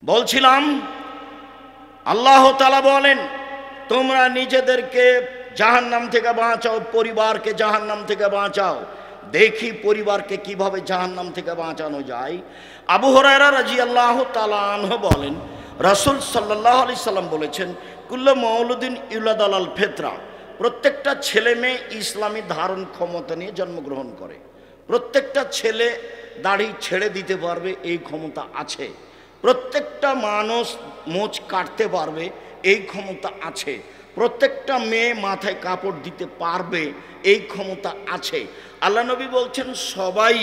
বলছিলাম আল্লাহ তাআলা বলেন, তোমরা নিজেদেরকে জাহান্নাম থেকে বাঁচাও, পরিবারকে জাহান্নাম থেকে বাঁচাও। দেখি পরিবারকে কিভাবে জাহান্নাম থেকে বাঁচানো যায়। আবু হুরায়রা রাদিয়াল্লাহু তাআলা আনহু বলেন, রাসূল সাল্লাল্লাহু আলাইহি সাল্লাম বলেছেন, কুল্লু মাউলুদিন ইউলাদ আলাল ফিতরা, প্রত্যেকটা ছেলে মেয়ে ইসলামী ধারণ ক্ষমতা নিয়ে জন্মগ্রহণ করে। প্রত্যেকটা ছেলে দাড়ি ছেড়ে দিতে পারবে, এই ক্ষমতা আছে। প্রত্যেকটা মানুষ মোচ কাটতে পারবে, এই ক্ষমতা আছে। প্রত্যেকটা মেয়ে মাথায় কাপড় দিতে পারবে, এই ক্ষমতা আছে। আল্লাহ নবী বলছেন, সবাই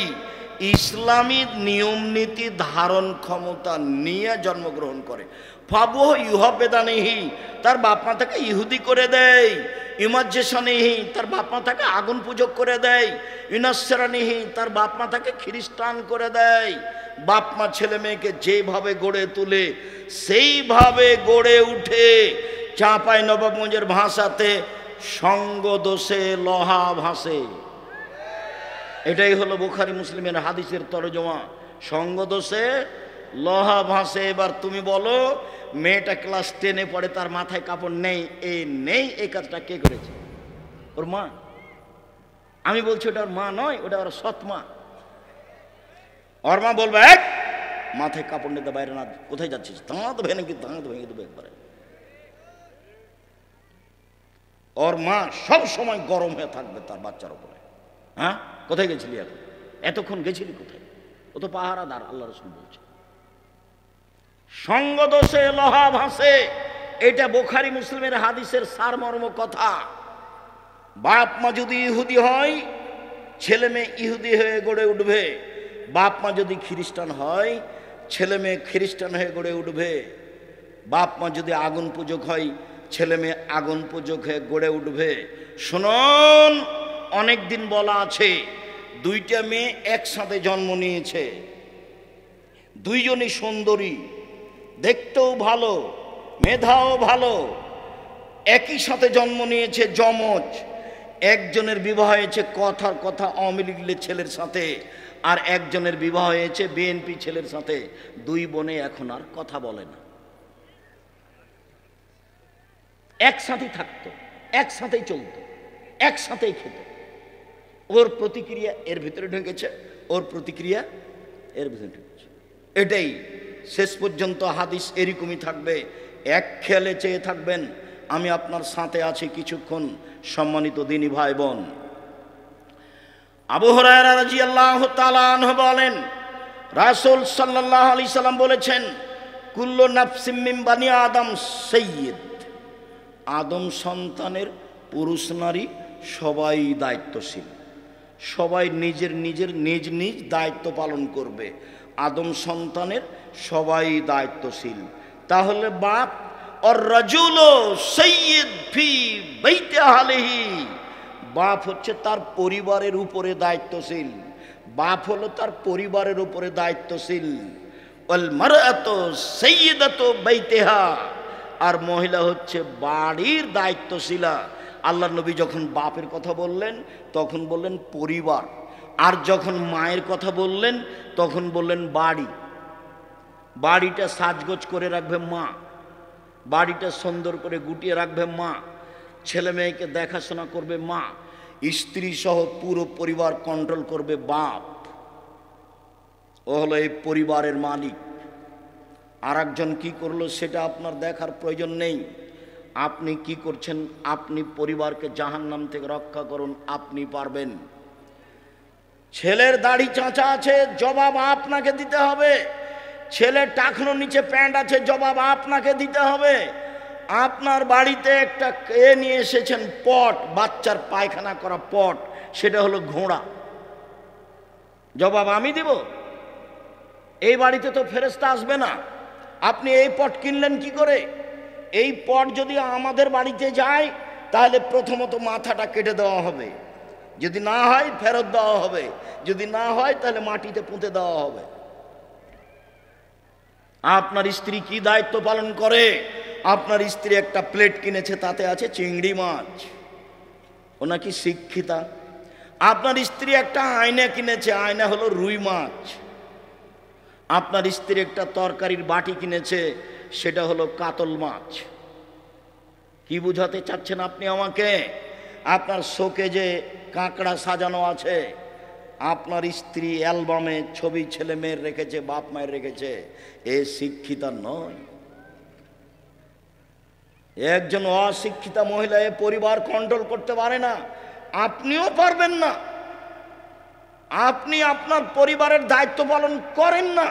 ইসলামী নিয়ম নীতি ধারণ ক্ষমতা নিয়ে জন্মগ্রহণ করে। ফাবুহ ইউহাবেদানিহি, তার বাপ মা তাকে ইহুদি করে দেয়। ইমাজ্জেশানিহি, তার বাপ মা তাকে আগুন পূজক করে দেয়। ইনাসরানিহি, তার বাপ মা তাকে খ্রিস্টান করে দেয়। বাপ মা ছেলে মেয়েকে যেভাবে গড়ে তুলে সেইভাবে গড়ে উঠে। চাঁপাই নবাবগঞ্জের ভাষাতে সঙ্গ দোষে লোহা ভাসে, এটাই হলো বুখারী মুসলিমের হাদিসের তরজমা। সঙ্গ দোষে লোহা ভাসে। এবার তুমি বলো, মেয়েটা ক্লাস 10-এ পড়ে, তার মাথায় কাপড় নেই, এই কাজটা কে করেছে? ওর মা। আমি বলছি ওটা ওর মা নয়, ওটা ওর সৎ মা। ওর মা বলবে, এক মাথায় কাপড় নিতে বাইরে না, কোথায় যাচ্ছিস? দাঁত ভেঙে দেবে একবারে। ওর মা সব সময় গরম হয়ে থাকবে তার বাচ্চার উপরে। হ্যাঁ, কোথায় গেছিলি এখন? এতক্ষণ গেছিলি কোথায়? ও তো পাহারাদার, আল্লাহ রাসূল বলছে। সঙ্গ দোষে লোহা ভাসে, এটা বুখারী মুসলিমের হাদিসের সারমর্ম কথা। বাপ মা যদি ইহুদি হয়, ছেলে মেয়ে ইহুদি হয়ে গড়ে উঠবে। বাপ মা যদি খ্রিস্টান হয়, ছেলে মেয়ে খ্রিস্টান হয়ে গড়ে উঠবে। বাপ মা যদি আগুন পূজক হয়, ছেলে মেয়ে আগুন পূজক হয়ে গড়ে উঠবে। শুনুন, অনেক দিন বলা আছে, দুইটা মেয়ে একসাথে জন্ম নিয়েছে, দুইজনই সুন্দরী, দেখতেও ভালো, মেধাও ভালো, একই সাথে জন্ম নিয়েছে, যমজ। একজনের বিবাহ হয়েছে কথার কথা আওয়ামী লীগের ছেলের সাথে, আর একজনের বিবাহ হয়েছে বিএনপি ছেলের সাথে। দুই বোনে এখন আর কথা বলে না, একসাথেই থাকতো, একসাথেই চলতো, একসাথেই খেত। ওর প্রতিক্রিয়া এর ভিতরে ঢুকেছে, ওর প্রতিক্রিয়া এর ভিতরে ঢুকেছে। এটাই শেষ পর্যন্ত হাদিস এরকমই থাকবে। এক খেয়ালে চেয়ে থাকবেন, আমি আপনার সাথে আছি কিছুক্ষণ। সম্মানিত দিনী ভাই বোন, আবু হুরায়রা রাদিয়াল্লাহু তাআলা আনহু বলেন, রাসূল সাল্লাল্লাহু আলাইহি সাল্লাম বলেছেন, কুল্লু নাফসিম মিন বানি আদম সাইয়্যিদ, আদম সন্তানের পুরুষ নারী সবাই দায়িত্বশীল। সবাই নিজের নিজের নিজ নিজ দায়িত্ব পালন করবে। আদম সন্তানের সবাই দায়িত্বশীল। তাহলে বাপ আর রাজুল সাইয়্যিদ ফি বাইতি আহলিহি, বাপ হচ্ছে তার পরিবারের উপরে দায়িত্বশীল। বাপ হলো তার পরিবারের উপরে দায়িত্বশীল। ওয়াল মারআতু সাইয়্যিদাতু বাইতিহা, আর মহিলা হচ্ছে বাড়ির দায়িত্বশীলা। আল্লাহ নবী যখন বাপের কথা বললেন তখন বললেন পরিবার, আর যখন মায়ের কথা বললেন তখন বললেন বাড়ি। বাড়িটা সাজগোজ করে রাখবে মা, বাড়িটা সুন্দর করে গুটিয়ে রাখবে মা, ছেলে মেয়েকে দেখাশোনা করবে মা, স্ত্রী সহ পুরো পরিবার কন্ট্রোল করবে বাপ। ও হলো এই পরিবারের মালিক। আর একজন কি করলো সেটা আপনার দেখার প্রয়োজন নেই। আপনি কি করছেন, আপনি পরিবারকে জাহান্নাম থেকে রক্ষা করুন, আপনি পারবেন। ছেলের দাড়ি চাঁচা আছে, জবাব আপনাকে দিতে হবে। ছেলের টাকনোর নিচে প্যান্ট আছে, জবাব আপনাকে দিতে হবে। আপনার বাড়িতে একটা নিয়ে এসেছেন পট, বাচ্চার পায়খানা করা পট, সেটা হলো ঘোড়া, জবাব আমি দিব? এই বাড়িতে তো ফেরেশতা আসবে না। আপনি এই পট কিনলেন কি করে? এই পট যদি আমাদের বাড়িতে যায় তাহলে প্রথমত মাথাটা কেটে দেওয়া হবে, যদি না হয় ফেরত দেওয়া হবে, যদি না হয় তাহলে মাটিতে পুঁতে দেওয়া হবে। আপনার স্ত্রী কি দায়িত্ব পালন করে? আপনার স্ত্রী একটা প্লেট কিনেছে, তাতে আছে চিংড়ি মাছ, ও নাকি শিক্ষিতা। আপনার স্ত্রী একটা আয়না কিনেছে, আয়না হলো রুই মাছ। আপনার স্ত্রী একটা তরকারির বাটি কিনেছে, সেটা হলো কাতল মাছ। কি বুঝাতে চাচ্ছেন আপনি আমাকে? আপনার শোকে যে কাঁকড়া সাজানো আছে, আপনার স্ত্রী অ্যালবামে ছবি ছেলে মেয়ের রেখেছে, বাপ মায়ের রেখেছে, এ শিক্ষিতা নয়। একজন অশিক্ষিতা মহিলা এ পরিবার কন্ট্রোল করতে পারে না, আপনিও পারবেন না। আপনি আপনার পরিবারের দায়িত্ব পালন করেন না।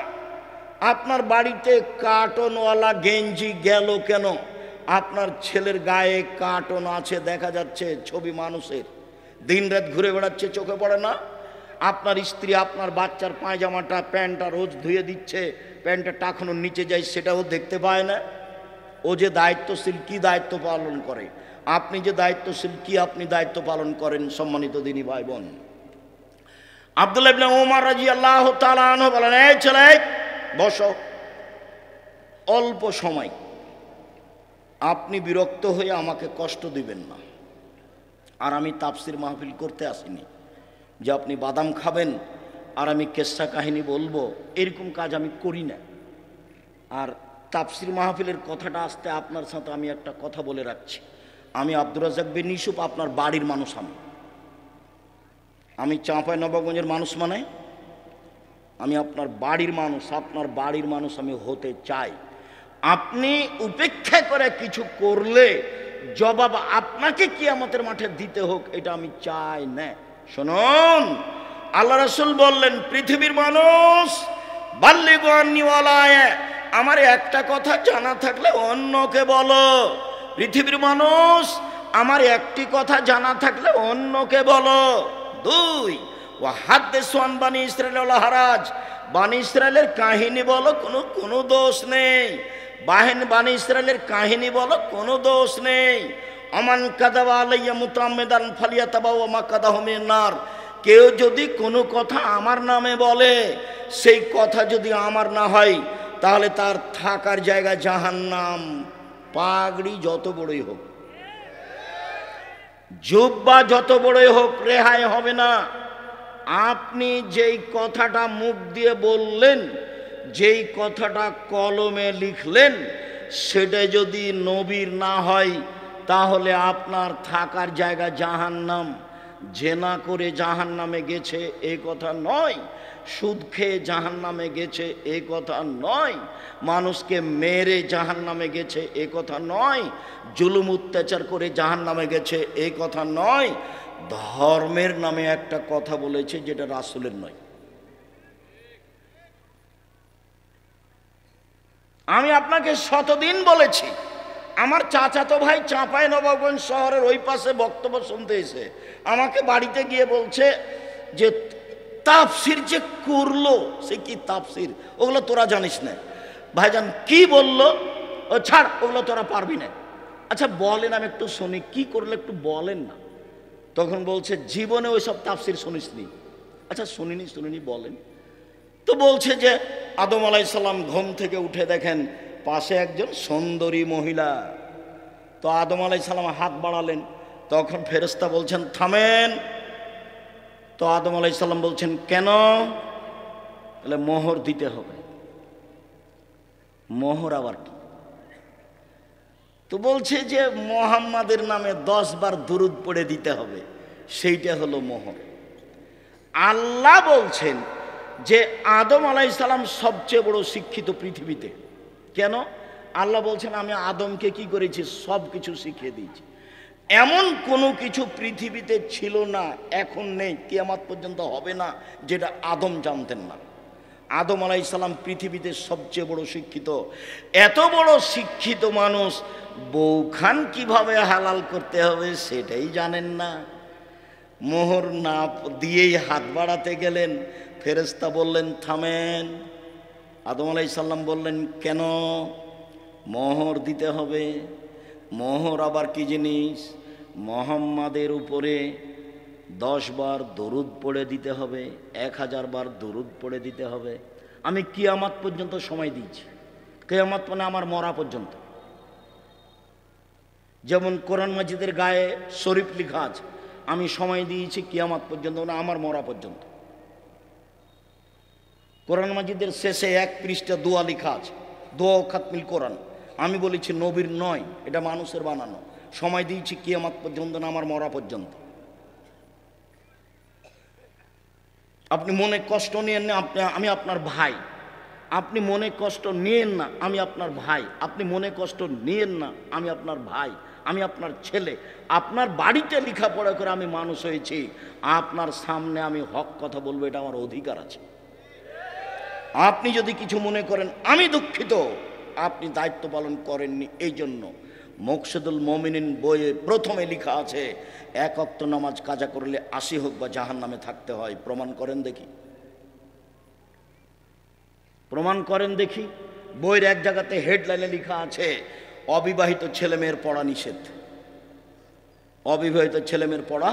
আপনার বাড়িতে কার্টনওয়ালা গেঞ্জি গেল কেন? আপনার ছেলের গায়ে কার্টন আছে, দেখা যাচ্ছে ছবি মানুষের, দিনরাত ঘুরে বেড়াচ্ছে, চোখে পড়ে না? আপনার স্ত্রী আপনার বাচ্চার পায়জামাটা প্যান্টটা রোজ ধুয়ে দিচ্ছে, প্যান্টটা টাকানোর নিচে যায়, সেটাও দেখতে পায় না। ও যে দায়িত্বশীল, কি দায়িত্ব পালন করে? আপনি যে দায়িত্বশীল, কি আপনি দায়িত্ব পালন করেন? সম্মানিত দিনী ভাই বোন, আব্দুল্লাহ ইবনে ওমর রাদিয়াল্লাহু তাআলা আনহু বলেন, এই ছেলে বসো, অল্প সময়, আপনি বিরক্ত হয়ে আমাকে কষ্ট দিবেন না। আর আমি তাফসির মাহফিল করতে আসিনি যে আপনি বাদাম খাবেন আর আমি কেসা কাহিনী বলবো, এরকম কাজ আমি করি না। আর তাফসির মাহফিলের কথাটা আসতে আপনার সাথে আমি একটা কথা বলে রাখছি, আমি আব্দুর রাজ্জাক বিন ইউসুফ আপনার বাড়ির মানুষ। আমি চাঁপাইনবাবগঞ্জের মানুষ, মানে আমি আপনার বাড়ির মানুষ, আপনার বাড়ির মানুষ আমি হতে চাই। আপনি উপেক্ষা করে কিছু করলে জবাব আপনাকে কিয়ামতের মাঠে দিতে হোক, এটা আমি চাই না। শুনুন, আল্লাহ রাসূল বললেন, পৃথিবীর মানুষ বাল্লিগু আন্নী ওয়ালায়া, আমার একটা কথা জানা থাকলে অন্যকে বলো। পৃথিবীর মানুষ, আমার একটি কথা জানা থাকলে অন্যকে বলো। দুই, ও হাদ্দিসু আন বানি ইসরাঈল ওয়ালা হারাজ, বানি ইসরায়েলের কাহিনী বলো, কোনো দোষ নেই। বানি ইসরায়েলের কাহিনী বলো, কোনো দোষ নেই। আমান কাযাবা আলাইয়া মুতাআম্মিদান ফালিয়াতাবাওয়া মাকাদাহু মিনান নার, কেউ যদি কোনো কথা আমার নামে বলে, সেই কথা যদি আমার না হয়, তাহলে তার থাকার জায়গা জাহান্নাম। পাগড়ি যত বড়ই হোক, জুব্বা যত বড়ই হোক, রেহাই হবে না। আপনি যেই কথাটা মুখ দিয়ে বললেন, যেই কথাটা কলমে লিখলেন, সেটা যদি নবীর না হয়, তাহলে আপনার থাকার জায়গা জাহান্নাম। জেনা করে জাহান্নামে গেছে এই কথা নয়, সুদ খেয়ে জাহান্নামে গেছে এই কথা নয়, মানুষকে মেরে জাহান্নামে গেছে এই কথা নয়, জুলুম অত্যাচার করে জাহান্নামে গেছে এই কথা নয়। ধর্মের নামে একটা কথা বলেছে যেটা রাসূলের নয়। আমি আপনাকে শতদিন বলেছি, আমার চাচাতো ভাই চাঁপাইনবাবগঞ্জ শহরের ওই পাশে বক্তব্য শুনতে এসে আমাকে বাড়িতে গিয়ে বলছে যে তাফসির যে করলো, সে কি তাফসির, ওগুলো তোরা জানিস না। ভাইজান কি বললো? ও ছাড়, ওগুলো তোরা পারবি না। আচ্ছা বলেন, আমি একটু শুনি, কি করলে একটু বলেন না। তখন বলছে, জীবনে ওই সব তাফসির শুনিসনি। আচ্ছা শুনিনি বলেন তো। বলছে যে আদম আলাইহিস সালাম ঘুম থেকে উঠে দেখেন পাশে একজন সুন্দরী মহিলা। তো আদম আলাইহিস সালাম হাত বাড়ালেন, তখন ফেরেশতা বলছেন থামেন। তো আদম আলাইহিস সালাম বলছেন কেন? তাহলে মোহর দিতে হবে। মোহর আবার কি? তো বলছে যে মুহাম্মাদের নামে 10 বার দুরূদ পড়ে দিতে হবে, সেইটা হলো মোহর। আল্লাহ বলছেন যে আদম আলাইহিস সালাম সবচেয়ে বড় শিক্ষিত পৃথিবীতে। কেন? আল্লাহ বলছেন আমি আদমকে কি করেছি, সব কিছু শিখিয়ে দিয়েছি। এমন কোনো কিছু পৃথিবীতে ছিল না, এখন নেই, কিয়ামত পর্যন্ত হবে না, যেটা আদম জানতেন না। আদম আলাইহিস সালাম পৃথিবীতে সবচেয়ে বড় শিক্ষিত। এত বড় শিক্ষিত মানুষ বউখান কিভাবে হালাল করতে হবে সেটাই জানেন না। মোহর না দিয়েই হাত বাড়াতে গেলেন, ফেরেশতা বললেন থামেন। আদম আলাইহিস সালাম বললেন কেন? মোহর দিতে হবে। মোহর আবার কি জিনিস? মুহাম্মাদের উপরে 10 বার দরুদ পড়ে দিতে হবে, 1000 বার দরুদ পড়ে দিতে হবে। আমি কিয়ামত পর্যন্ত সময় দিয়েছি, কিয়ামত মানে আমার মরা পর্যন্ত। যেমন কোরআন মাজিদের গায়ে শরীফ লেখা আছে, আমি সময় দিয়েছি কিয়ামত পর্যন্ত, না আমার মরা পর্যন্ত। কোরআন মাজিদের শেষে এক পৃষ্ঠা দোয়া লেখা আছে, দোয়া ও খাতমিল কোরআন। আমি বলেছি নবীর নয়, এটা মানুষের বানানো। সময় দিয়েছি কিয়ামত পর্যন্ত না আমার মরা পর্যন্ত। আপনি মনে কষ্ট নিয়েন না, আমি আপনার ভাই। আপনি মনে কষ্ট নিয়েন না, আমি আপনার ভাই। আপনি মনে কষ্ট নিয়েন না, আমি আপনার ভাই, আমি আপনার ছেলে। আপনার বাড়িতে লেখাপড়া করে আমি মানুষ হয়েছি, আপনার সামনে আমি হক কথা বলবো, এটা আমার অধিকার আছে। আপনি যদি কিছু মনে করেন আমি দুঃখিত, আপনি দায়িত্ব পালন করেননি। এই জন্য মকসুদুল মুমিনিন বইয়ে প্রথমে লেখা আছে, এক ওয়াক্ত নামাজ কাজা করলে 80 হোক বা জাহান্নামে থাকতে হয়। প্রমাণ করেন দেখি, প্রমাণ করেন দেখি। বইয়ের এক জায়গাতে হেডলাইনে লেখা আছে, অবিবাহিত ছেলেমেয়ের পড়া নিষেধ। অবিবাহিত ছেলেমেয়ের পড়া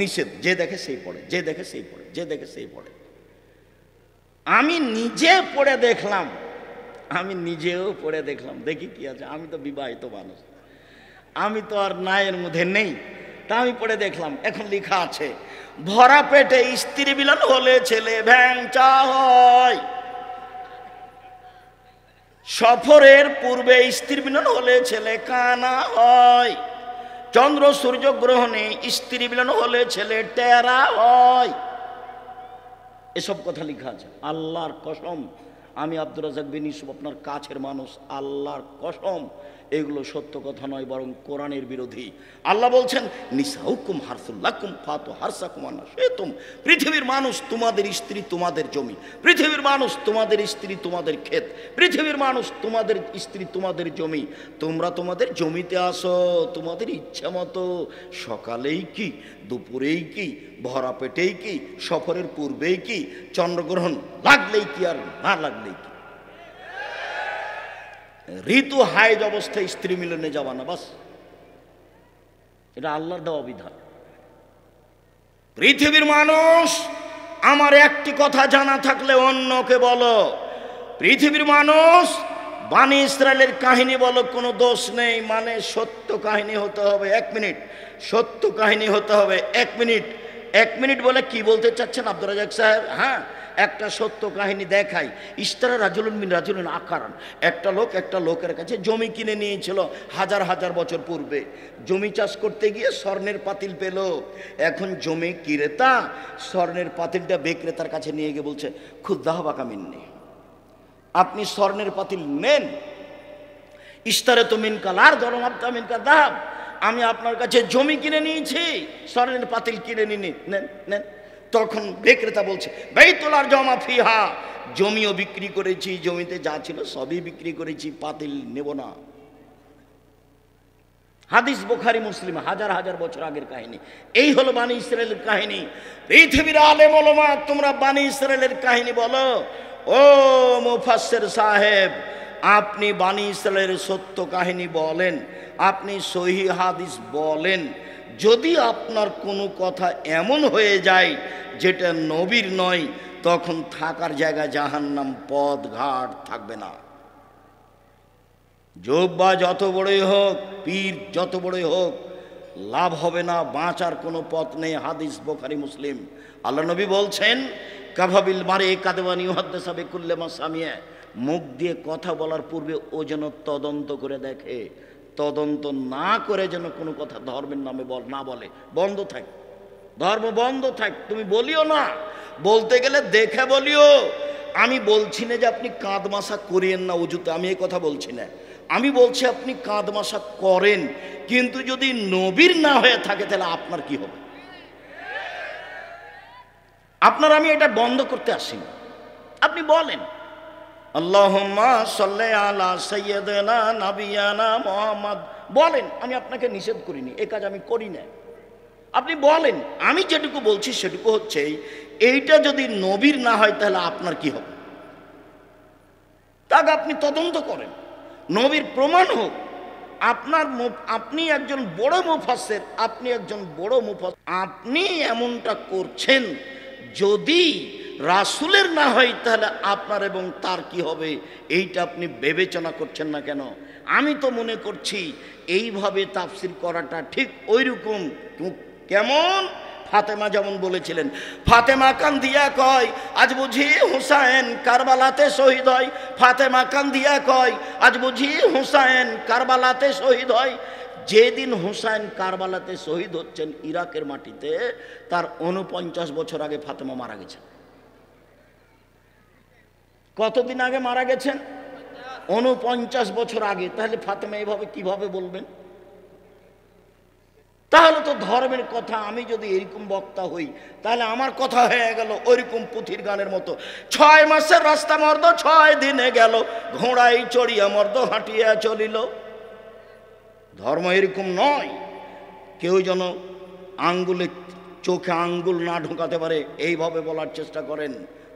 নিষেধ। যে দেখে সেই পড়ে, যে দেখে সেই পড়ে, যে দেখে সেই পড়ে। আমি নিজে পড়ে দেখলাম, আমি নিজেও পড়ে দেখলাম, দেখি কি আছে। আমি তো বিবাহিত মানুষ, আমি তো আর নায়ের মধ্যে নেই, তা আমি পড়ে দেখলাম। এখন লেখা আছে, ভরা পেটে স্ত্রী মিলন হলে ছেলে ভ্যাংচা হয়, সফরের পূর্বে স্ত্রী মিলন হলে ছেলে কানা হয়, চন্দ্র সূর্য গ্রহণে স্ত্রী মিলন হলে ছেলে টেরা হয়। এসব কথা লেখা আছে। আল্লাহর কসম, আমি আব্দুর রাজ্জাক বিন ইউসুফ আপনার কাছের মানুষ, আল্লাহর কসম এগুলো সত্য কথা নয়, বরং কোরআনের বিরোধী। আল্লাহ বলছেন, নিসাউকুম হারসুল লাকুম ফাতু হারসাকুম আন্না শিতুম। পৃথিবীর মানুষ তোমাদের স্ত্রী তোমাদের জমি, পৃথিবীর মানুষ তোমাদের স্ত্রী তোমাদের ক্ষেত, পৃথিবীর মানুষ তোমাদের স্ত্রী তোমাদের জমি। তোমরা তোমাদের জমিতে আসো তোমাদের ইচ্ছা মতো, সকালেই কি, দুপুরেই কি, ভরা পেটেই কি, সফরের পূর্বেই কি, চন্দ্রগ্রহণ লাগলেই কি আর না লাগলেই কি। ঋতু হাইজ অবস্থায় স্ত্রী মিলনে যাওয়া না, বাস। এটা আল্লাহর দেওয়া বিধান। পৃথিবীর মানুষ, আমার একটি কথা জানা থাকলে অন্যকে বলো। পৃথিবীর মানুষ, বানি ইসরায়েলের কাহিনী বলো, কোনো দোষ নেই। মানে সত্য কাহিনী হতে হবে। 1 মিনিট, সত্য কাহিনী হতে হবে। 1 মিনিট, 1 মিনিট বলে কি বলতে চাচ্ছেন আব্দুর রাজ্জাক সাহেব? হ্যাঁ, একটা সত্য কাহিনী দেখাই। ইস্তারা রাজুলুন মিন রাজুলিন আকারান। একটা লোকের কাছে জমি কিনে নিয়েছিল হাজার হাজার বছর পূর্বে। জমি চাষ করতে গিয়ে স্বর্ণের পাতিল পেল। এখন জমি ক্রেতা স্বর্ণের পাতিলটা বিক্রেতার কাছে নিয়ে গিয়ে বলছে, খুদ্দাহবা কামিন্নি, আপনি স্বর্ণের পাতিল নেন। ইস্তারে তো মিনকাল আর ধরম আপতা মিনকা দাহাব, আমি আপনার কাছে জমি কিনে নিয়েছি, স্বর্ণের পাতিল কিনে নিয়ে নেন নেন। তখন বিক্রেতা বলছে, বাইতুলার জমা ফিহা, জমিও বিক্রি করেছি, জমিতে যা ছিল সবই বিক্রি করেছি, পাতিল নেব না। হাদিস বুখারী মুসলিম, হাজার হাজার বছর আগের কাহিনী। এই হলো বানি ইসরায়েলের কাহিনী। পৃথিবীর আলেম ওলামা, তোমরা বানি ইসরায়েলের কাহিনী বলো। ও মুফাসসির সাহেব, আপনি বানি ইসরায়েলের সত্য কাহিনী বলেন, আপনি সহিহ হাদিস বলেন। যদি আপনার কোনো কথা এমন হয়ে যায় যেটা নবীর নয়, তখন থাকার জায়গা জাহান্নাম, পথ ঘাট থাকবে না। জোব্বা যত বড়ই হোক, পীর যত বড়ই হোক, লাভ হবে না, বাঁচার কোনো পথ নেই। হাদিস বুখারী মুসলিম। আল্লাহ নবী বলছেন, কাভাবিল মারে কাদেওয়ানি হাদ্দাসা বিকুল্লি মা সামিয়া, মুখ দিয়ে কথা বলার পূর্বে ও যেন তদন্ত করে দেখে। তদন্ত না করে যেন কোনো কথা ধর্মের নামে না বলে, বন্ধ থাক, ধর্ম বন্ধ থাক। তুমি বলিও না, বলতে গেলে দেখে বলিও। আমি বলছি না যে আপনি কাঁদ মাসা করিয়েন না উজুতে, আমি এই কথা বলছি না। আমি বলছি আপনি কাঁদ মাসা করেন, কিন্তু যদি নবীর না হয়ে থাকে তাহলে আপনার কি হবে? আপনার আমি এটা বন্ধ করতে আসিনি। আপনি বলেন, আল্লাহুম্মা সাল্লি আলা সাইয়্যিদিনা নাবিয়ানা মুহাম্মদ, বলেন। আমি আপনাকে নিষেধ করিনি, এই কাজ আমি করি না। আপনি বলেন। আমি যেটুকু বলছি সেটুকু হচ্ছে, এইটা যদি নবীর না হয় তাহলে আপনার কি হবে? তাকে আপনি তদন্ত করেন, নবীর প্রমাণ হোক। আপনি একজন বড় মুফাসসির, আপনি একজন বড় মুফাসসির, আপনি এমনটা করছেন। যদি রাসূলের না হয় তাহলে আপনার এবং তার কি হবে, এইটা আপনি বিবেচনা করছেন না কেন? আমি তো মনে করছি এইভাবে তাফসীর করাটা ঠিক ওইরকম। কেমন? ফাতেমা যেমন বলেছিলেন। ফাতেমা কান্দিয়া কয় আজ বুঝি হুসাইন কারবালাতে শহীদ হয়। ফাতেমা কান্দিয়া কয় আজ বুঝি হুসাইন কারবালাতে শহীদ হয়। যেদিন হুসাইন কারবালাতে শহীদ হচ্ছেন ইরাকের মাটিতে, তার 49 বছর আগে ফাতেমা মারা গেছেন। কতদিন আগে মারা গেছেন? 49 বছর আগে। তাহলে ফাতেমা এভাবে কিভাবে বলবেন? তাহলে তো ধর্মের কথা, আমি যদি এরকম বক্তা হই তাহলে আমার কথা হয়ে গেল ওইরকম পুথির গানের মতো, 6 মাসের রাস্তা মর্দ 6 দিনে গেল, ঘোড়ায় চড়িয়া মর্দ হাঁটিয়া চলিল। ধর্ম এরকম নয়। কেউ যেন আঙ্গুলে চোখে আঙ্গুল না ঢোকাতে পারে এইভাবে বলার চেষ্টা করেন।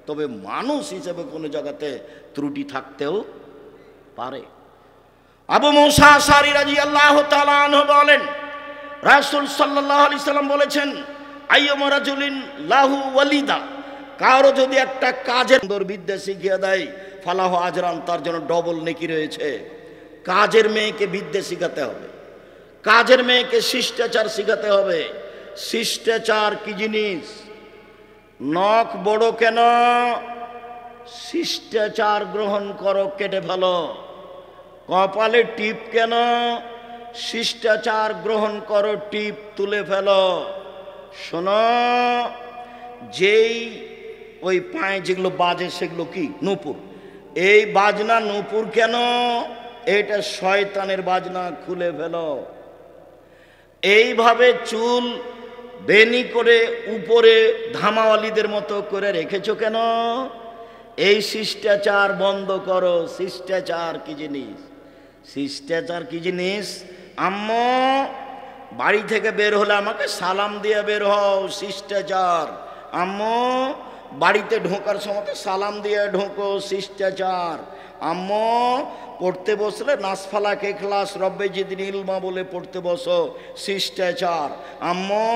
তবে মানুষ হিসেবে কোনো জায়গাতে ত্রুটি থাকতেও পারে। আবু মুসা আশআরী রাদিয়াল্লাহু তাআলা আনহু বলেন, রাসূল সাল্লাল্লাহু আলাইহি সাল্লাম বলেছেন, আইয়ুমা রাজুলিন লাহু ওয়ালিদা, কারো যদি একটা কাজের বিদ্যা শিখিয়ে দেয়, ফালাহু আজরান, তার জন্য ডবল নেকি রয়েছে। কাজের মেয়েকে বিদ্যা শিখাতে হবে, কাজের মেয়েকে শিষ্টাচার শিখাতে হবে। শিষ্টাচার কি জিনিস? নখ বড় কেন? শিষ্টাচার গ্রহণ করো, কেটে ফেলো। কপালে টিপ কেন? শিষ্টাচার গ্রহণ করো, টিপ তুলে ফেলো। শোনো, যেই ওই পায়ে যেগুলো বাজে সেগুলো কি? নূপুর। এই বাজনা নূপুর কেন? এটা শয়তানের বাজনা, খুলে ফেলো। এইভাবে চুল বেনি করে উপরে ধামাওয়ালিদের মতো করে রেখেছো কেন? এই শিষ্টাচার বন্ধ করো। শিষ্টাচার কি জিনিস? শিষ্টাচার কি জিনিস? আম্মু বাড়ি থেকে বের হলে আমাকে সালাম দিয়ে বের হও, শিষ্টাচার। আম্মু বাড়িতে ঢোকার সময় সালাম দিয়ে ঢোকো, শিষ্টাচার। আম্মু পড়তে বসলে নাসফালাক ইখলাস রব্বে জিদনি ইলমা বলে পড়তে বসো, শিষ্টাচার। আম্মু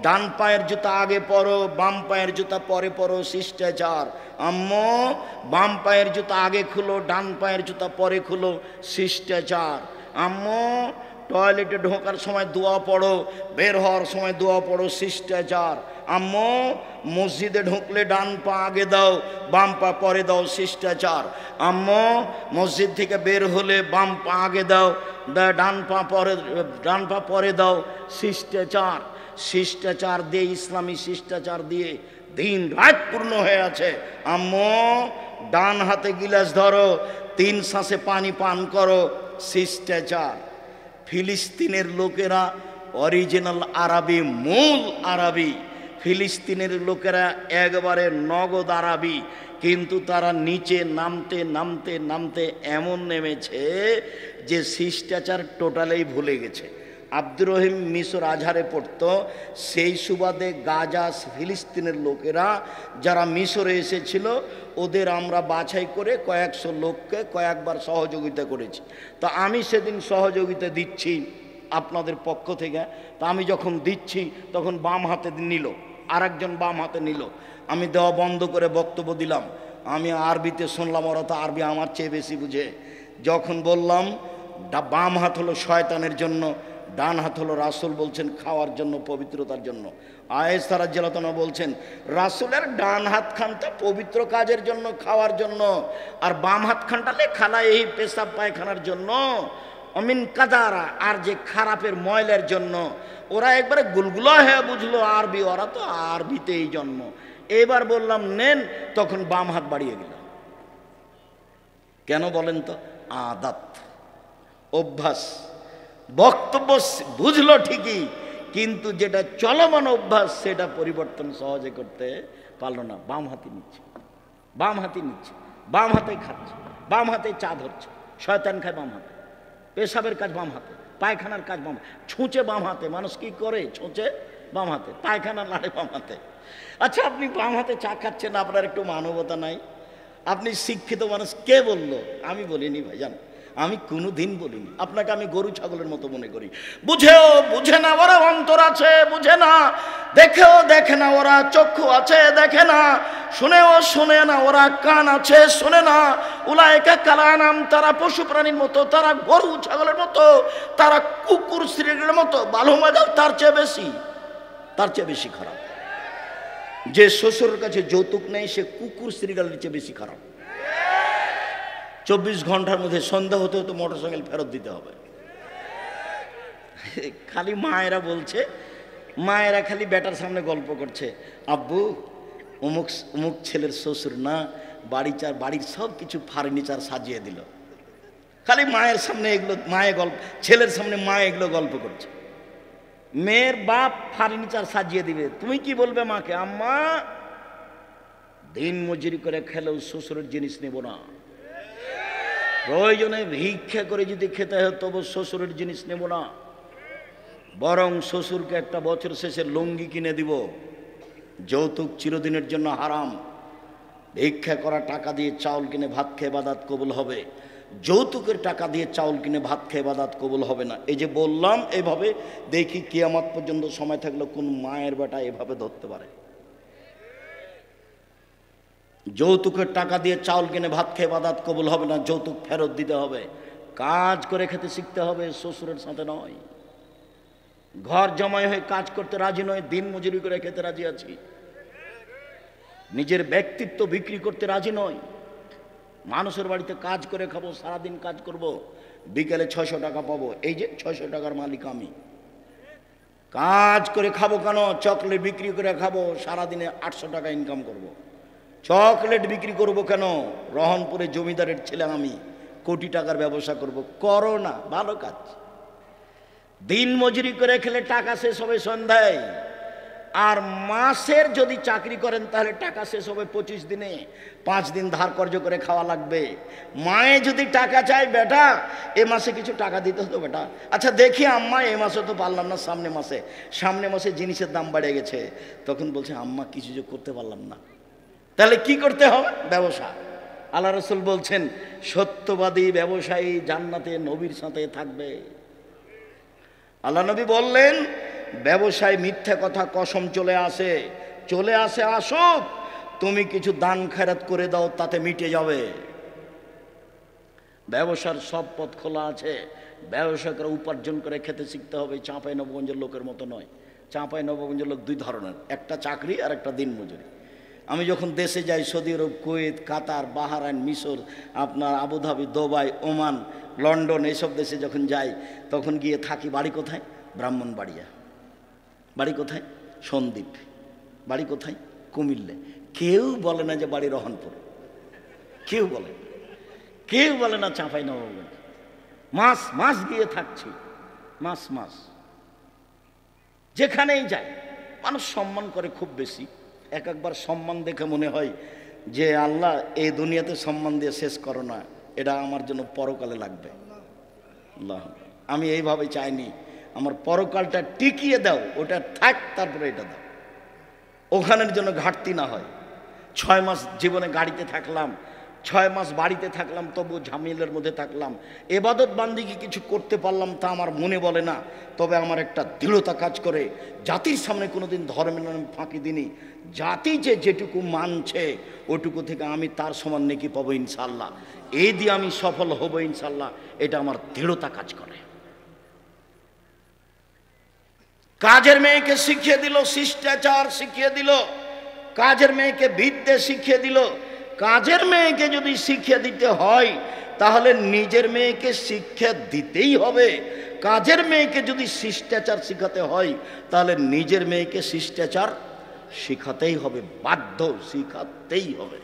ডান পায়ের জুতা আগে পরো, বাম পায়ের জুতা পরে পরো, শিষ্টাচার। আম্মু বাম পায়ের জুতা আগে খুলো, ডান পায়ের জুতা পরে খুলো, শিষ্টাচার। আম্মু টয়লেটে ঢোকার সময় দোয়া পড়ো, বের হওয়ার সময় দোয়া পড়ো, শিষ্টাচার। আম্মু মসজিদে ঢুকলে ডান পা আগে দাও, বাম পা পরে দাও, শিষ্টাচার। আম্মু মসজিদ থেকে বের হলে বাম পা আগে দাও, ডান পা পরে দাও, শিষ্টাচার। শিষ্টাচার দিয়ে, ইসলামী শিষ্টাচার দিয়ে দিন রাত পূর্ণ হয়ে আছে। আম্মু ডান হাতে গিলাস ধরো, 3 শ্বাসে পানি পান করো, শিষ্টাচার। ফিলিস্তিনের লোকেরা অরিজিনাল আরবি, মূল আরবি। ফিলিস্তিনের লোকেরা একবারে নগদ আরবি, কিন্তু তারা নিচে নামতে নামতে নামতে এমন নেমেছে যে শিষ্টাচার টোটালেই ভুলে গেছে। আব্দুর রহিম মিশর আজহারে পড়তো, সেই সুবাদে গাজা ফিলিস্তিনের লোকেরা যারা মিশরে এসেছিল ওদের আমরা বাছাই করে কয়েকশো লোককে কয়েকবার সহযোগিতা করেছি। তো আমি সেদিন সহযোগিতা দিচ্ছি আপনাদের পক্ষ থেকে। তা আমি যখন দিচ্ছি তখন বাম হাতে নিল, আর একজন বাম হাতে নিল। আমি দেওয়া বন্ধ করে বক্তব্য দিলাম। আমি আরবিতে শুনলাম, ওরা তো আরবি আমার চেয়ে বেশি বুঝে। যখন বললাম বাম হাত হলো শয়তানের জন্য, ডান হাত হলো রাসূল বলছেন খাওয়ার জন্য, পবিত্রতার জন্য। আয়েশা রাদিয়াল্লাহু তাআলা বলছেন রাসূলের ডান হাত খানটা পবিত্র কাজের জন্য, খাওয়ার জন্য, আর বাম হাত খানটা লেখালা এই পেশাব পায়খানার জন্য, অমিন কাদারা, আর যে খারাপের ময়লার জন্য। ওরা একবারে গুলগুলা হয়ে বুঝলো আরবি, ওরা তো আরবিতেই জন্ম। এবার বললাম নেন, তখন বাম হাত বাড়িয়ে গেল। কেন বলেন তো? আদাত, অভ্যাস। বক্তব্য বুঝলো ঠিকই, কিন্তু যেটা চলমান অভ্যাস সেটা পরিবর্তন সহজে করতে পারলো না। বাম হাতে নিচ্ছে, বাম হাতে নিচ্ছে, বাম হাতে খাচ্ছে, বাম হাতে চা ধরছে। শয়তান খায় বাম হাতে, পেশাবের কাজ বাম হাতে, পায়খানার কাজ বাম, ছুঁচে বাম হাতে। মানুষ কি করে? ছুঁচে বাম হাতে, পায়খানা লাড়ে বাম হাতে। আচ্ছা, আপনি বাম হাতে চা খাচ্ছেন, আপনার একটু মানবতা নাই? আপনি শিক্ষিত মানুষ, কে বলল? আমি বলিনি ভাইজান, আমি কোনোদিন বলিনি। আপনাকে আমি গরু ছাগলের মতো মনে করি। বুঝেও বুঝে না ওরা, অন্তর আছে বুঝে না, দেখেও দেখে না ওরা, চক্ষু আছে দেখে না, শুনেও শুনে না ওরা, কান আছে শোনে না। উলাইকা কালানাম, তারা পশু প্রাণীর মতো, তারা গরু ছাগলের মতো, তারা কুকুর শ্রীর মতো, ভালো মজাও তার চেয়ে বেশি। তার চেয়ে বেশি খারাপ। যে শ্বশুরের কাছে যৌতুক নেই সে কুকুর শ্রীগালের চেয়ে বেশি খারাপ। 24 ঘন্টার মধ্যে সন্ধ্যা হতে হতে মোটরসাইকেল ফেরত দিতে হবে। খালি মায়েরা বলছে, মায়েরা খালি বেটার সামনে গল্প করছে, আব্বু অমুক অমুক ছেলের শ্বশুর না বাড়ির সব কিছু ফার্নিচার সাজিয়ে দিল। খালি মায়ের সামনে এগুলো, মায়ের গল্প, ছেলের সামনে মা এগুলো গল্প করছে। মেয়ের বাপ ফার্নিচার সাজিয়ে দিবে, তুমি কি বলবে মাকে? আম্মা দিন মজুরি করে খেলেও শ্বশুরের জিনিস নেব না, প্রয়োজনে ভিক্ষা করে যদি খেতে হয় তবু শ্বশুরের জিনিস নেব না, বরং শ্বশুরকে একটা বছর শেষে লুঙ্গি কিনে দিব। যৌতুক চিরদিনের জন্য হারাম। ভিক্ষা করা টাকা দিয়ে চাউল কিনে ভাত খেয়ে ইবাদত কবুল হবে, যৌতুকের টাকা দিয়ে চাউল কিনে ভাত খেয়ে ইবাদত কবুল হবে না। এই যে বললাম, এভাবে দেখি কিয়ামত পর্যন্ত সময় থাকলে কোন মায়ের বেটা এভাবে ধরতে পারে। যৌতুকের টাকা দিয়ে চাউল কিনে ভাত খেয়ে ইবাদত কবুল হবে না, যৌতুক ফেরত দিতে হবে। কাজ করে খেতে শিখতে হবে, শ্বশুরের সাথে নয়। ঘর জমাই হয়ে কাজ করতে রাজি নয়, দিন মজুরি করে খেতে রাজি আছি। নিজের ব্যক্তিত্ব বিক্রি করতে রাজি নয়। মানুষের বাড়িতে কাজ করে খাবো, সারাদিন কাজ করব, বিকেলে 600 টাকা পাবো। এই যে 600 টাকার মালিক আমি। কাজ করে খাবো কেন? চকলেট বিক্রি করে খাবো, সারাদিনে 800 টাকা ইনকাম করব। চকলেট বিক্রি করব কেন? রহনপুরে জমিদারের ছেলে আমি, কোটি টাকার ব্যবসা করব। করো না, ভালো কাজ। দিন মজুরি করে খেলে টাকা শেষ হবে সন্ধ্যায়, আর মাসের যদি চাকরি করেন তাহলে টাকা শেষ হবে 25 দিনে। 5 দিন ধার কর্জ করে খাওয়া লাগবে। মায়ে যদি টাকা চায়, বেটা এ মাসে কিছু টাকা দিতে হতো বেটা। আচ্ছা দেখি আম্মা, এ মাসে তো পারলাম না, সামনে মাসে জিনিসের দাম বেড়ে গেছে। তখন বলছে আম্মা কিছু যে করতে পারলাম না। তাহলে কি করতে হবে? ব্যবসা। আল্লাহ রাসূল বলছেন সত্যবাদী ব্যবসায়ী জান্নাতে নবীর সাথে থাকবে। আল্লাহ নবী বললেন ব্যবসায় মিথ্যা কথা কসম চলে আসে আসুক, তুমি কিছু দান খেরাত করে দাও, তাতে মিটে যাবে। ব্যবসার সব পথ খোলা আছে। ব্যবসা করে উপার্জন করে খেতে শিখতে হবে। চাঁপাইনবাবগঞ্জের লোকের মতো নয়। চাঁপাইনবাবগঞ্জের লোক 2 ধরনের, একটা চাকরি আর একটা দিন মজুরি। আমি যখন দেশে যাই, সৌদি আরব, কুয়েত, কাতার, বাহরাইন, মিশর, আপনার আবুধাবি, দুবাই, ওমান, লন্ডন, এইসব দেশে যখন যাই তখন গিয়ে থাকি। বাড়ি কোথায়? ব্রাহ্মণবাড়িয়া। বাড়ি কোথায়? সন্দ্বীপ। বাড়ি কোথায়? কুমিল্লা। কেউ বলে না যে বাড়ি রহনপুর, কেউ বলে না চাঁপাইনবাবগঞ্জ। মাস গিয়ে থাকছি, মাস যেখানেই যাই মানুষ সম্মান করে খুব বেশি। একবার সম্মান দেখে মনে হয় যে আল্লাহ এই দুনিয়াতে সম্মান দিয়ে শেষ করো না, এটা আমার জন্য পরকালে লাগবে। আল্লাহ, আমি এইভাবে চাইনি, আমার পরকালটা টিকিয়ে দাও, ওটা থাক, তারপরে এটা দাও, ওখানের জন্য ঘাটতি না হয়। 6 মাস জীবনে গাড়িতে থাকলাম, 6 মাস বাড়িতে থাকলাম, তবু ঝামেলার মধ্যে থাকলাম। এবাদত বান্দিকে কিছু করতে পারলাম তা আমার মনে বলে না, তবে আমার একটা দৃঢ়তা কাজ করে। জাতির সামনে কোনোদিন ধর্মের নামে ফাঁকি দিনি। জাতি যে যেটুকু মানছে ওটুকু থেকে আমি তার সমান নেকি পাবো ইনশাল্লাহ। এই দিয়ে আমি সফল হব ইনশাল্লাহ, এটা আমার দৃঢ়তা কাজ করে। কাজের মেয়েকে শিখিয়ে দিল, শিষ্টাচার শিখিয়ে দিল, কাজের মেয়েকে বিদ্যে শিখিয়ে দিল। কাজের মেয়েকে যদি শিক্ষা দিতে হয় তাহলে নিজের মেয়েকে শিক্ষা দিতেই হবে। কাজের মেয়েকে যদি শিষ্টাচার শিখাতে হয় তাহলে নিজের মেয়েকে শিষ্টাচার শিখাতেই হবে, বাধ্য, শিখাতেই হবে।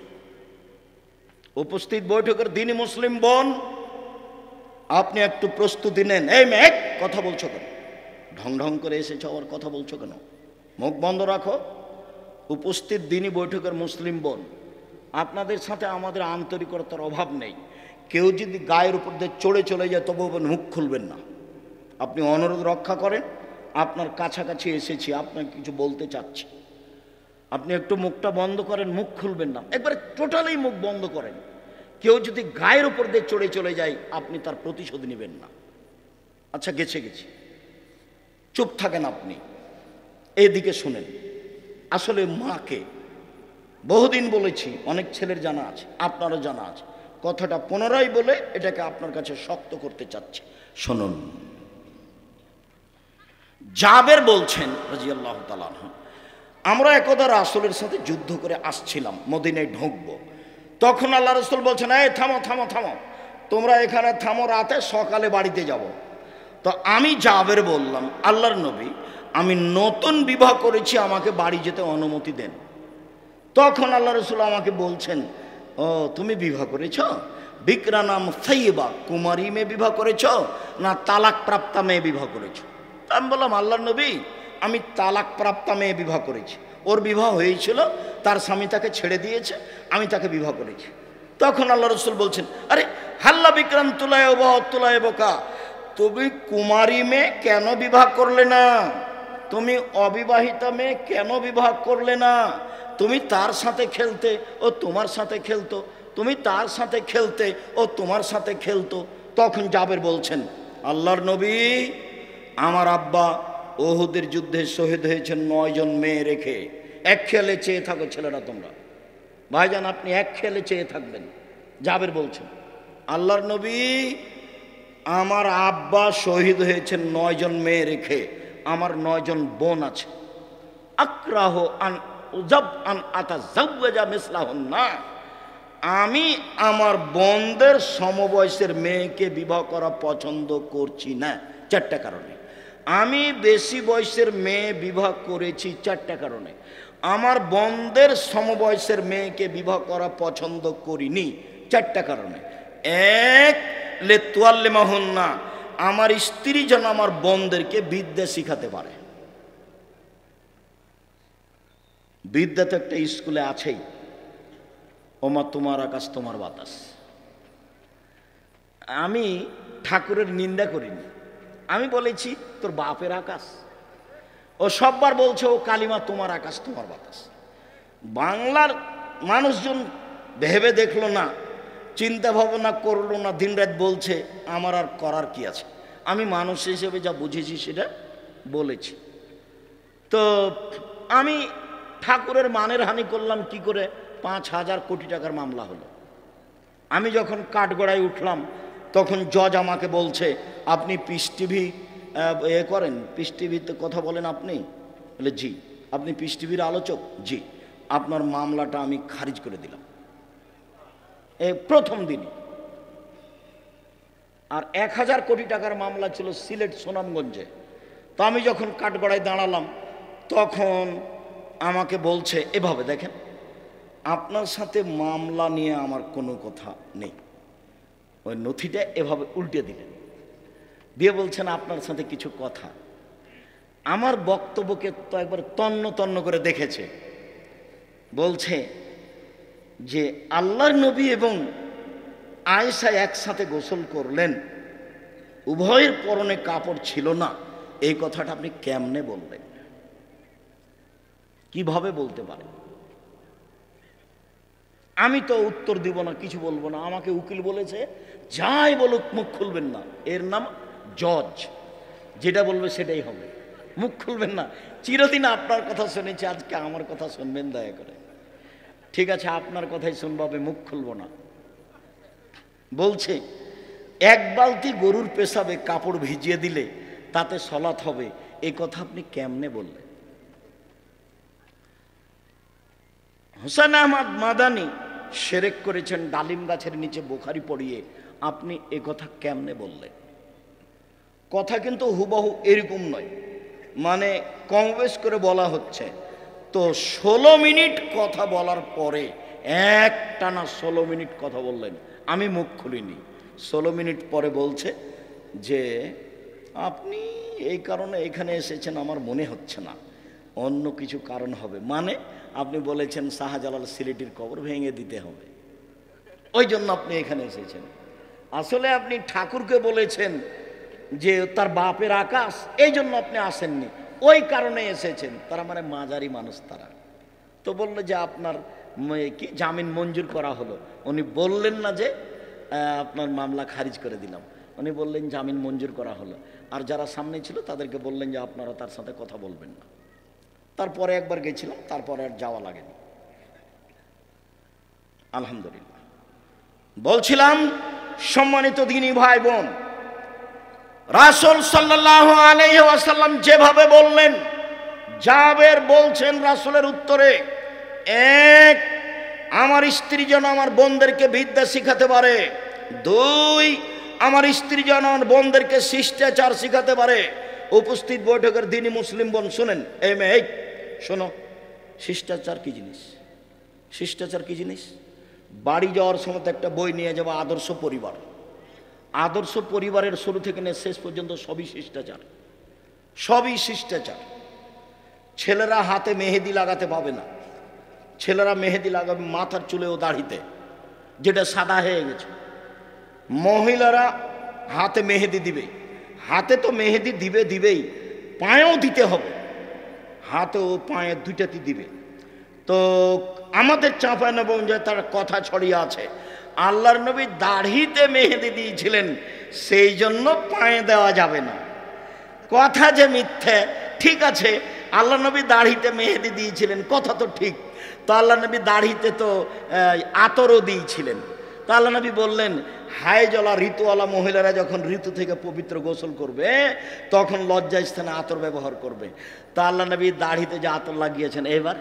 উপস্থিত বৈঠকের দিনী মুসলিম বোন, আপনি একটু প্রস্তুতি নেন। এই মেয়ে, কথা বলছো কেন? ঢং করে এসেছো, আবার কথা বলছো কেন? মুখ বন্ধ রাখো। উপস্থিত দিনী বৈঠকের মুসলিম বোন, আপনাদের সাথে আমাদের আন্তরিকতার অভাব নেই। কেউ যদি গায়ের উপর দিয়ে চলে যায় তবু মুখ খুলবেন না। আপনি অনুরোধ রক্ষা করেন, আপনার কাছাকাছি এসেছি, আপনাকে কিছু বলতে চাচ্ছি, আপনি একটু মুখটা বন্ধ করেন, মুখ খুলবেন না, একবারে টোটালি মুখ বন্ধ করেন। কেউ যদি গায়ের উপর দিয়ে চলে যায় আপনি তার প্রতিশোধ নেবেন না। আচ্ছা গেছে, চুপ থাকেন আপনি, এইদিকে শুনেন। আসলে মাকে বহুদিন বলেছি, অনেক ছেলের জানা আছে, আপনারও জানা আছে। কথাটা পুনরায় বলে এটাকে আপনার কাছে শক্ত করতে চাচ্ছি, শুনুন। জাবের বলছেন রাদিয়াল্লাহু তাআলা আনহু, আমরা একদা রাসূলের সাথে যুদ্ধ করে আসছিলাম, মদিনায় ঢুকবো। তখন আল্লাহ রাসূল বলছেন, এই থামো থামো থামো, তোমরা এখানে থামো, রাতে সকালে বাড়িতে যাব। তো আমি জাবের বললাম, আল্লাহর নবী, আমি নতুন বিবাহ করেছি, আমাকে বাড়ি যেতে অনুমতি দেন। তখন আল্লাহ রাসূল আমাকে বলছেন, ও তুমি বিবাহ করেছ? বিকরা নাম সাইয়্যিবা, কুমারী মেয়ে বিবাহ করেছ না তালাক প্রাপ্তা মেয়ে বিবাহ করেছ? আমি বললাম, আল্লাহর নবী, আমি তালাক প্রাপ্তা মেয়ে বিবাহ করেছি। ওর বিবাহ হয়েছিল, তার স্বামী তাকে ছেড়ে দিয়েছে, আমি তাকে বিবাহ করেছি। তখন আল্লাহ রাসূল বলছেন, আরে হাল্লা বিক্রান তুলায় বা তুলায় বোকা, তুমি কুমারী মেয়ে কেন বিবাহ করলে না? তুমি অবিবাহিতা মেয়ে কেন বিবাহ করলে না? তুমি তার সাথে খেলতে, ও তোমার সাথে খেলতো, তুমি তার সাথে খেলতে, ও তোমার সাথে খেলতো। তখন জাবের বলছেন, আল্লাহর নবী, আমার আব্বা উহুদের যুদ্ধে শহীদ হয়েছেন 9 জন মেয়ে রেখে। এক খেয়ালে চেয়ে থাকো ছেলেরা তোমরা, ভাইজান আপনি এক খেয়ালে চেয়ে থাকবেন। জাবের বলছেন, আল্লাহর নবী, আমার আব্বা শহীদ হয়েছেন 9 জন মেয়ে রেখে, আমার 9 জন বোন আছে। আক্রাহ আন উজাব আন আতাজাওয়াজা মিসলাহুন্না, আমি আমার বোনদের সমবয়সের মেয়েকে বিবাহ করা পছন্দ করছি না 4টা কারণে। আমি বেশি বয়সের মেয়ে বিবাহ করেছি 4টা কারণে। আমার বোনদের সমবয়সের মেয়েকে বিবাহ করা পছন্দ করিনি 4টা কারণে। এক, লে তুয়াল্লিমাহুন্না, আমার স্ত্রী যেন আমার বোনদেরকে বিদ্যা শিখাতে পারে। বিদ্যা তো একটা স্কুলে আছেই, ওমা তোমার আকাশ তোমার বাতাস। আমি ঠাকুরের নিন্দা করিনি, আমি বলেছি তোর বাপের আকাশ। ও সববার বলছে ও কালিমা তোমার আকাশ তোমার বাতাস। বাংলার মানুষজন ভেবে দেখলো না, চিন্তা ভাবনা করলো না, দিনরাত বলছে, আমার আর করার কি আছে? আমি মানুষ হিসেবে যা বুঝেছি সেটা বলেছি। তো আমি ঠাকুরের মানের হানি করলাম কি করে? 5,000 কোটি টাকার মামলা হলো। আমি যখন কাঠগড়ায় উঠলাম তখন জজ আমাকে বলছে, আপনি পিস টিভি করেন, পিস টিভিতে কথা বলেন আপনি? বলে জি। আপনি পিস টিভির আলোচক? জি। আপনার মামলাটা আমি খারিজ করে দিলাম এই প্রথম দিনই। আর 1,000 কোটি টাকার মামলা ছিল সিলেট সুনামগঞ্জে। তো আমি যখন কাঠগড়ায় দাঁড়ালাম তখন আমাকে বলছে, এভাবে দেখেন, আপনার সাথে মামলা নিয়ে আমার কোনো কথা নেই। ওই নথিটা এভাবে উল্টে দিলেন, দিয়ে বলছেন আপনার সাথে কিছু কথা। আমার বক্তব্যকে তো একবার তন্ন তন্ন করে দেখেছে। বলছে যে আল্লাহর নবী এবং আয়েশা একসাথে গোসল করলেন, উভয়ের পরনে কাপড় ছিল না, এই কথাটা আপনি কেমনে বললেন? কিভাবে বলতে পারেন? আমি তো উত্তর দিব না, কিছু বলবো না। আমাকে উকিল বলেছে, যাই বলুক মুখ খুলবেন না, এর নাম জজ, যেটা বলবে সেটাই হবে, মুখ খুলবেন না। চিরদিন আপনার কথা শুনেছি, আজকে আমার কথা শুনবেন দয়া করে। ঠিক আছে, আপনার কথাই শুনবো, আমি মুখ খুলবো না। বলছে 1 বালতি গরুর পেশাবে কাপড় ভিজিয়ে দিলে তাতে সলাৎ হবে, এই কথা আপনি কেমনে বললেন? হোসেন আহমদ মাদানি শিরক করেছেন ডালিম গাছের নিচে বুখারি পড়িয়ে, আপনি এ কথা কেমনে বললেন? কথা কিন্তু হুবহু এরকম নয়, মানে কম বেশ করে বলা হচ্ছে। তো 16 মিনিট কথা বলার পরে একটানা 16 মিনিট কথা বললেন, আমি মুখ খুলিনি। 16 মিনিট পরে বলছে যে আপনি এই কারণে এখানে এসেছেন আমার মনে হচ্ছে না, অন্য কিছু কারণ হবে। মানে আপনি বলেছেন শাহজালাল সিলেটির কবর ভেঙে দিতে হবে, ওই জন্য আপনি এখানে এসেছেন। আসলে আপনি ঠাকুরকে বলেছেন যে তার বাপের আকাশ, এই জন্য আপনি আসেননি, ওই কারণে এসেছেন। তারা মানে মাঝারি মানুষ তারা। তো বললো যে আপনার কি জামিন মঞ্জুর করা হলো? উনি বললেন না যে আপনার মামলা খারিজ করে দিলাম, উনি বললেন জামিন মঞ্জুর করা হলো। আর যারা সামনে ছিল তাদেরকে বললেন যে আপনারা তার সাথে কথা বলবেন না। তারপরে একবার গেছিলাম, তারপরে আর যাওয়া লাগেনি, আলহামদুলিল্লাহ। বলছিলাম সম্মানিত দিনী ভাই বোন, রাসূল সাল্লাল্লাহু আলাইহি ওয়াসাল্লাম যেভাবে বললেন, জাবের বলছেন রাসূলের উত্তরে, এক, আমার স্ত্রী যেন আমার বোনদেরকে বিদ্যা শিখাতে পারে, দুই, আমার স্ত্রী যেন আমার বোনদেরকে শিষ্টাচার শিখাতে পারে। উপস্থিত বৈঠকের দিনী মুসলিম বোন শুনেন, এই মেয়ে শোনো, শিষ্টাচার কি জিনিস? শিষ্টাচার কি জিনিস? বাড়ি যাওয়ার সময় একটা বই নিয়ে যাবো, আদর্শ পরিবার। আদর্শ পরিবারের শুরু থেকে নিয়ে শেষ পর্যন্ত সবই শিষ্টাচার, সবই শিষ্টাচার। ছেলেরা হাতে মেহেদি লাগাতে পাবে না, ছেলেরা মেহেদি লাগাবে মাথার চুলে ও দাড়িতে, যেটা সাদা হয়ে গেছে। মহিলারা হাতে মেহেদি দিবে, হাতে তো মেহেদি দিবেই, পায়েও দিতে হবে, হাতে ও পায়ে দুইটাতে দিবে। তো আমাদের চাঁপাইনবাবগঞ্জে তার কথা ছড়িয়ে আছে, আল্লাহর নবী দাড়িতে মেহেদি দিয়েছিলেন, সেই জন্য পায়ে দেওয়া যাবে না। কথা যে মিথ্যে, ঠিক আছে, আল্লাহ নবী দাড়িতে মেহেদি দিয়েছিলেন, কথা তো ঠিক। তো আল্লাহ নবী দাড়িতে তো আতরও দিয়েছিলেন। তো আল্লাহ নবী বললেন, হায়জলা ঋতুওয়ালা মহিলারা যখন ঋতু থেকে পবিত্র গোসল করবে তখন লজ্জা স্থানে আতর ব্যবহার করবে। তা আল্লাহ নবী দাড়িতে যে আতর লাগিয়েছেন, এবার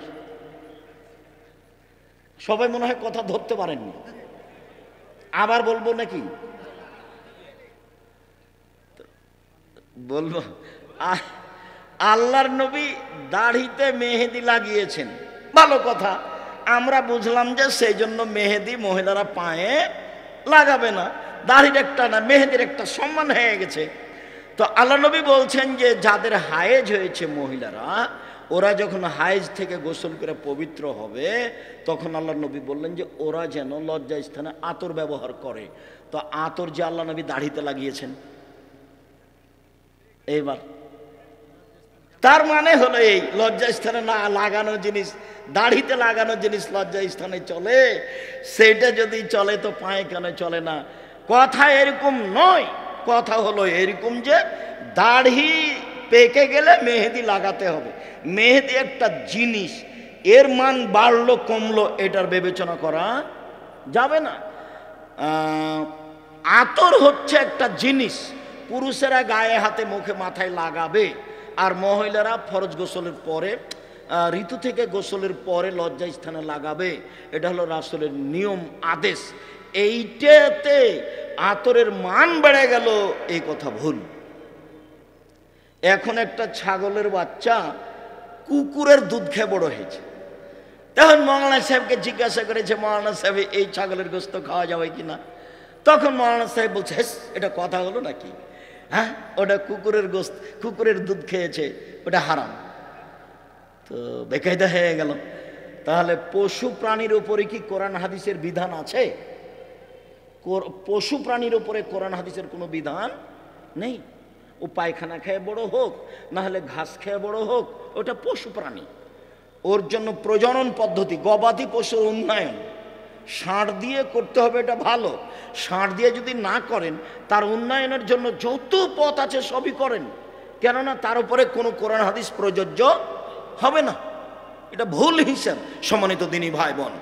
সবাই মনে হয় কথা ধরতে পারেননি, আবার বলবো নাকি? বলবো, আল্লাহর নবী দাড়িতে মেহেদি লাগিয়েছেন, ভালো কথা, আমরা বুঝলাম যে সেই জন্য মেহেদি মহিলারা পায়ে লাগাবে না। দাড়ির একটা না, মেহেদির একটা সম্মান হয়ে গেছে। তো আল্লাহ নবী বলছেন যে যাদের হায়েজ হয়েছে মহিলারা, ওরা যখন হায়েজ থেকে গোসল করে পবিত্র হবে তখন আল্লাহ নবী বললেন যে ওরা যেন লজ্জা স্থানে আতর ব্যবহার করে। তো আতর যে আল্লাহ নবী দাড়িতে লাগিয়েছেন, এইবার তার মানে হলো এই লজ্জা স্থানে না লাগানো জিনিস, দাড়িতে লাগানো জিনিস লজ্জা স্থানে চলে, সেইটা যদি চলে তো পায়ে কেন চলে না? কথা এরকম নয়, কথা হলো এরকম যে দাড়ি পেকে গেলে মেহেদি লাগাতে হবে। মেহেদি একটা জিনিস, এর মান বাড়লো কমলো এটার বিবেচনা করা যাবে না। আতর হচ্ছে একটা জিনিস, পুরুষেরা গায়ে হাতে মুখে মাথায় লাগাবে, আর মহিলারা ফরজ গোসলের পরে, ঋতু থেকে গোসলের পরে লজ্জা স্থানে লাগাবে। এটা হলো রাসূলের নিয়ম, আদেশ। এইটাতে আতরের মান বেড়ে গেল, এই কথা ভুল। এখন একটা ছাগলের বাচ্চা কুকুরের দুধ খেয়ে বড় হয়েছে, তখন মৌলানা সাহেবকে জিজ্ঞাসা করেছে, মৌলানা সাহেব এই ছাগলের গোস্ত খাওয়া যাবে কিনা? তখন মৌলানা সাহেব বলছে, এটা কথা হলো নাকি? হ্যাঁ, ওটা কুকুরের গোস্ত, কুকুরের দুধ খেয়েছে, ওটা হারাম। তো বেকায়দা হয়ে গেল। তাহলে পশু প্রাণীর উপরে কি কোরআন হাদিসের বিধান আছে? পশু প্রাণীর উপরে কোরআন হাদিসের কোনো বিধান নেই। ও পায়খানা খেয়ে বড় হোক, না হলে ঘাস খেয়ে বড় হোক, ওটা পশু প্রাণী। ওর জন্য প্রজনন পদ্ধতি, গবাদি পশুর উন্নয়ন ষাঁড় দিয়ে করতে হবে, এটা ভালো। ষাঁড় দিয়ে যদি না করেন, তার উন্নয়নের জন্য যত পথ আছে সবই করেন, কেননা তার উপরে কোনো কোরআন হাদিস প্রযোজ্য হবে না। এটা ভুল হিসাব। সম্মানিত দিনী ভাই বোন,